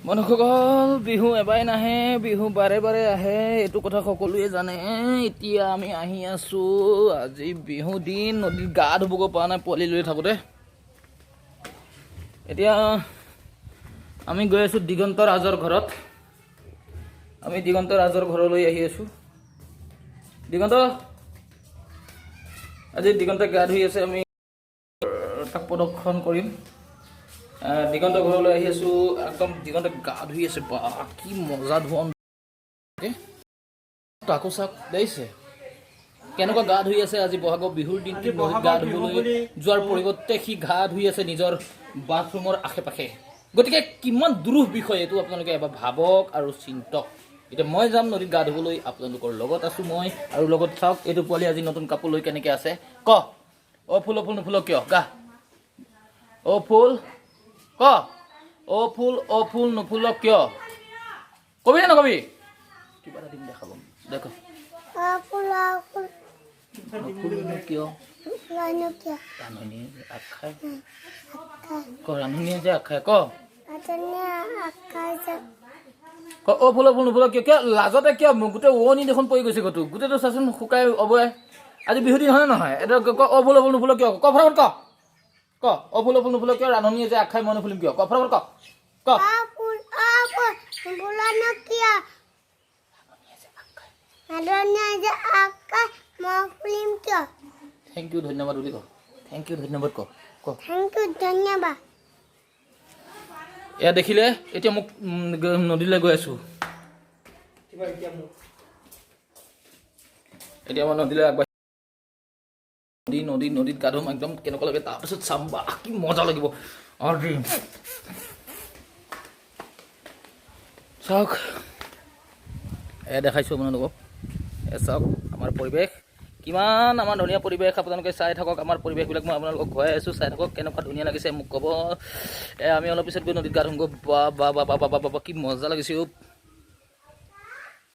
বন্ধুসকল বিহু এবাই নাহে বিহু বাৰে বাৰে আহে এইটো কথা সকলোৱে জানে। এতিয়া আমি আহি আছো আজি বিহু দিন নদীত গা ধুব পৰা নাই পোৱালি লৈ থাকোঁতে। এতিয়া আমি গৈ আছো দিগন্ত ৰাজৰ ঘৰত। আমি দিগন্ত ৰাজৰ ঘৰলৈ আহি আছো। দিগন্ত আজি দিগন্ত গা ধুই আছে, আমি তাক প্ৰদৰ্শন কৰিম। দিগন্ত ঘৰলৈ আহি আছো, একদম দিগন্ত গা ধুই আছে। বা কি মজা ধুৱন তাকো চাক দেখিছে কেনেকুৱা গা ধুই আছে। আজি বহাগৰ বিহুৰ দিনটো গা ধুবলৈ যোৱাৰ পৰিৱৰ্তে সি গা ধুই আছে নিজৰ বাথৰুমৰ আশে পাশে। গতিকে কিমান দুৰুহ বিষয় এইটো আপোনালোকে এবাৰ ভাবক আৰু চিন্তক। এতিয়া মই যাম নদীত গা ধুবলৈ, আপোনালোকৰ লগত আছো মই। আৰু লগত চাওক এইটো পোৱালি আজি নতুন কাপোৰ লৈ কেনেকৈ আছে। ক অ ফুল নুফুল কিয় গা অ ফুল ক অ ফুল নুফুল কিয় কবি নে নকবি? কিবা এটা দিম দেখাব দেখ কিয় ৰান্ধনীয়ে আগ খায় ক ৰান্ধনীয়ে যে আগ খায় ক অ ফুল নুফুল কিয় কিয় লাজতে কিয় গোটেই ওৱনি দেখোন পৰি গৈছে গতো গোটেইটো চাচোন শুকাই অবয়। আজি বিহু দিন হয় নহয়? এটা ক অ ফুল নুফুল কিয় ক ফটাফট ক অ ফুল নুফুল কিয় ৰান্ধনীয়ে যে আগ খাই মই নুফুলিম কিয় ক ফটাফট ক থেংক ইউ ধন্যবাদ বুলি ক। থেংক ইউ ধন্যবাদ ক ক থেংক ইউ ধন্যবাদ। এয়া দেখিলে এতিয়া মোক নদীলৈ গৈ আছো। এতিয়া মই নদীলৈ আগবাঢ়ি নদীত গা ধুম একদম কেনেকুৱা লাগে, তাৰপিছত চাম বা কি মজা লাগিব। চাওক এয়া দেখাইছো আপোনালোকক। চাওক আমাৰ পৰিৱেশ কিমান আমাৰ ধুনীয়া পৰিৱেশ। আপোনালোকে চাই থাকক আমাৰ পৰিৱেশবিলাক মই আপোনালোকক ঘূৰাই আছো, চাই থাকক কেনেকুৱা ধুনীয়া লাগিছে মোক ক'ব। আমি অলপ পিছত গৈ নদীত গা ধুমগৈ। বা বা বা বা বা বা কি মজা লাগিছে।